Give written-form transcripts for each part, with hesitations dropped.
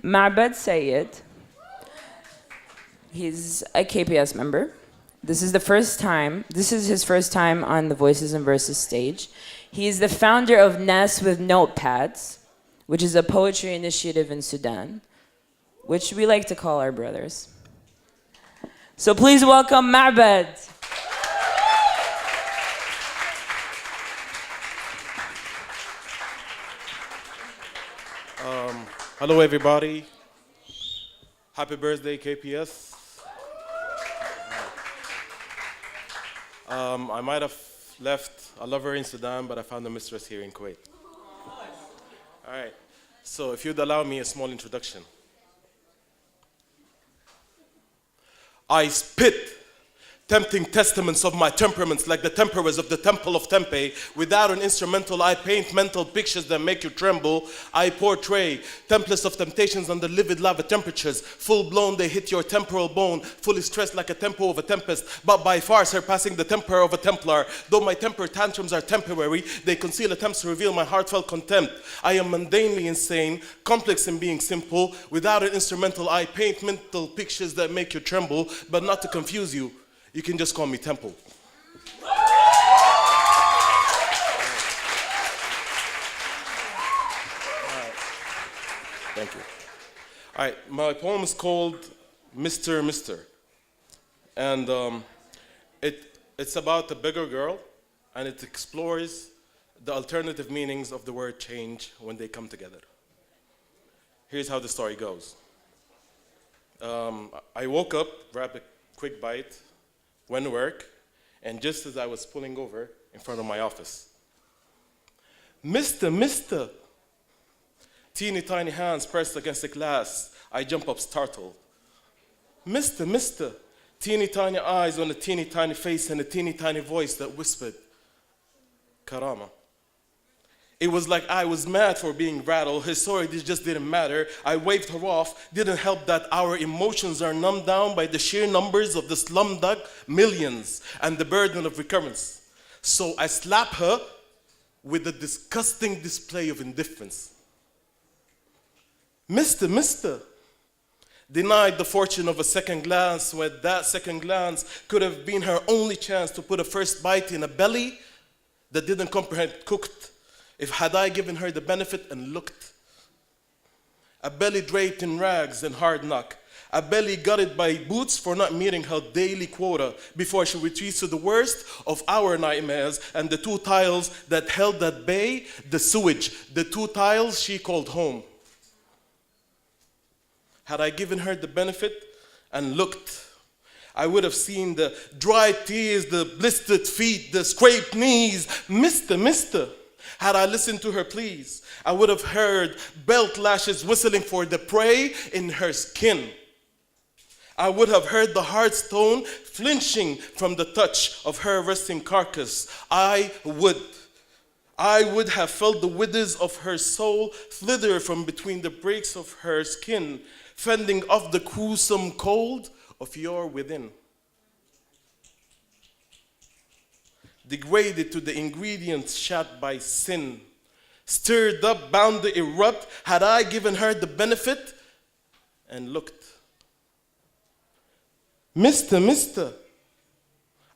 Maabad Said. He's a KPS member. This is his first time on the Voices and Verses stage. He's the founder of Nest with Notepads, which is a poetry initiative in Sudan, which we like to call our brothers. So please welcome Maabad. Hello, everybody. Happy birthday, KPS. I might have left a lover in Sudan, but I found a mistress here in Kuwait. All right. So if you'd allow me a small introduction. I spit tempting testaments of my temperaments like the temperers of the temple of Tempe. Without an instrumental, I paint mental pictures that make you tremble. I portray templates of temptations under livid lava temperatures. Full-blown, they hit your temporal bone, fully stressed like a tempo of a tempest, but by far surpassing the temper of a Templar. Though my temper tantrums are temporary, they conceal attempts to reveal my heartfelt contempt. I am mundanely insane, complex in being simple. Without an instrumental, I paint mental pictures that make you tremble, but not to confuse you. You can just call me Temple. Thank you. All right, my poem is called Mr. Mister. And it's about a bigger girl, and it explores the alternative meanings of the word change when they come together. Here's how the story goes. I woke up, grabbed a quick bite, went to work, and just as I was pulling over in front of my office, Mister, teeny tiny hands pressed against the glass, I jump up startled. Mister, teeny tiny eyes on a teeny tiny face and a teeny tiny voice that whispered, Karama. It was like I was mad for being rattled. His story just didn't matter. I waved her off. Didn't help that our emotions are numbed down by the sheer numbers of the slumdog millions and the burden of recurrence. So I slapped her with a disgusting display of indifference. Mister, denied the fortune of a second glance when that second glance could have been her only chance to put a first bite in a belly that didn't comprehend cooked. If had I given her the benefit and looked. A belly draped in rags and hard knock. A belly gutted by boots for not meeting her daily quota before she retreats to the worst of our nightmares and the two tiles that held at bay the sewage, the two tiles she called home. Had I given her the benefit and looked, I would have seen the dry tears, the blistered feet, the scraped knees. Mister. Had I listened to her pleas, I would have heard belt lashes whistling for the prey in her skin. I would have heard the hard stone flinching from the touch of her resting carcass. I would have felt the withers of her soul slither from between the breaks of her skin, fending off the gruesome cold of your within. Degraded to the ingredients shot by sin, stirred up, bound to erupt, had I given her the benefit and looked. Mister,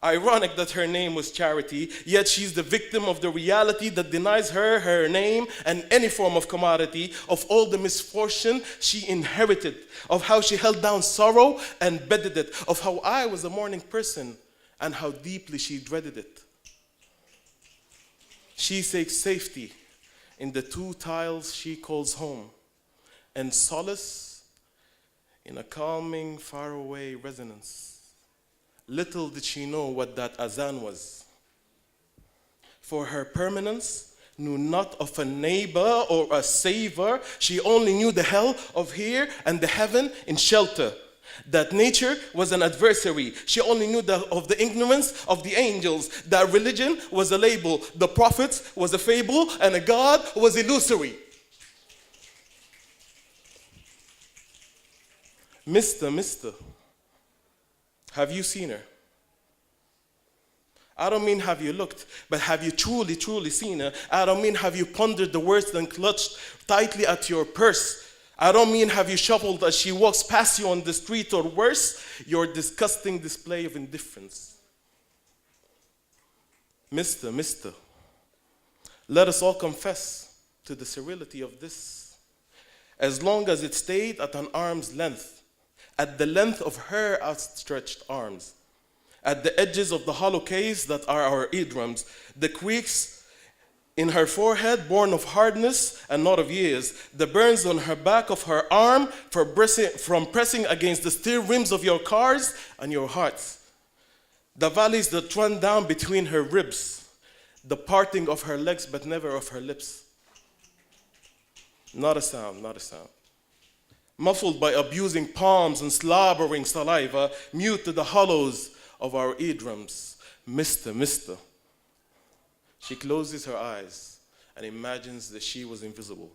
ironic that her name was Charity, yet she's the victim of the reality that denies her her name and any form of commodity, of all the misfortune she inherited, of how she held down sorrow and bedded it, of how I was a mourning person and how deeply she dreaded it. She seeks safety in the two tiles she calls home, and solace in a calming, faraway resonance. Little did she know what that azan was. For her permanence knew not of a neighbor or a savior. She only knew the hell of here and the heaven in shelter. That nature was an adversary. She only knew of the ignorance of the angels. That religion was a label. The prophets was a fable, and a God was illusory. Mister, have you seen her? I don't mean have you looked, but have you truly seen her? I don't mean have you pondered the words and clutched tightly at your purse. I don't mean have you shuffled as she walks past you on the street, or worse, your disgusting display of indifference. Mister, let us all confess to the sterility of this. As long as it stayed at an arm's length, at the length of her outstretched arms, at the edges of the hollow caves that are our eardrums, the creaks in her forehead, born of hardness and not of years, the burns on her back of her arm from pressing against the steel rims of your cars and your hearts, the valleys that run down between her ribs, the parting of her legs but never of her lips. Not a sound, not a sound. Muffled by abusing palms and slobbering saliva, mute to the hollows of our eardrums. Mister. She closes her eyes and imagines that she was invisible.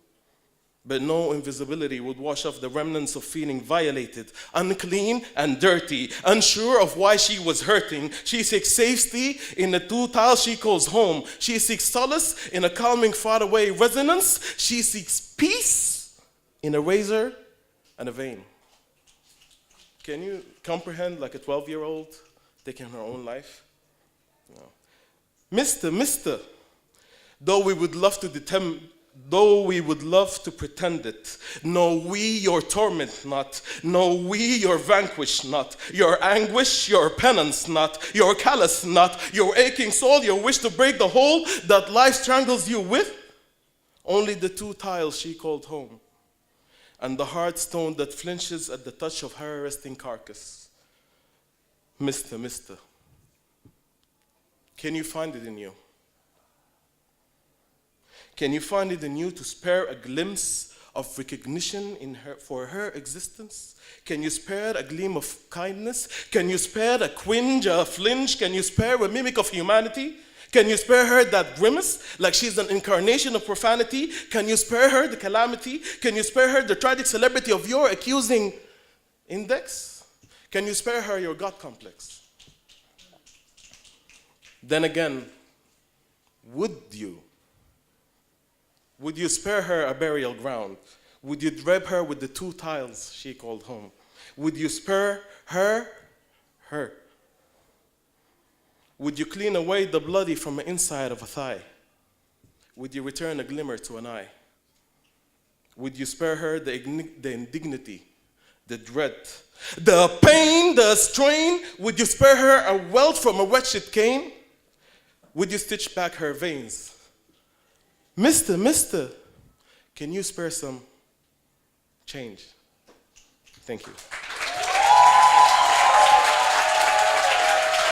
But no invisibility would wash off the remnants of feeling violated, unclean and dirty, unsure of why she was hurting. She seeks safety in the two tiles she calls home. She seeks solace in a calming faraway resonance. She seeks peace in a razor and a vein. Can you comprehend like a 12-year-old taking her own life? No. Mister, though we would love to pretend it, know we your torment not, know we your vanquish not, your anguish, your penance not, your callous not, your aching soul, your wish to break the hold that life strangles you with, only the two tiles she called home, and the hard stone that flinches at the touch of her resting carcass. Mister, can you find it in you? Can you find it in you to spare a glimpse of recognition in her for her existence? Can you spare a gleam of kindness? Can you spare a twinge, a flinch? Can you spare a mimic of humanity? Can you spare her that grimace, like she's an incarnation of profanity? Can you spare her the calamity? Can you spare her the tragic celebrity of your accusing index? Can you spare her your God complex? Then again, would you? Would you spare her a burial ground? Would you drape her with the two tiles she called home? Would you spare her? Would you clean away the bloody from the inside of a thigh? Would you return a glimmer to an eye? Would you spare her the indignity, the dread, the pain, the strain? Would you spare her a welt from a wretched cane? Would you stitch back her veins? Mister, can you spare some change? Thank you.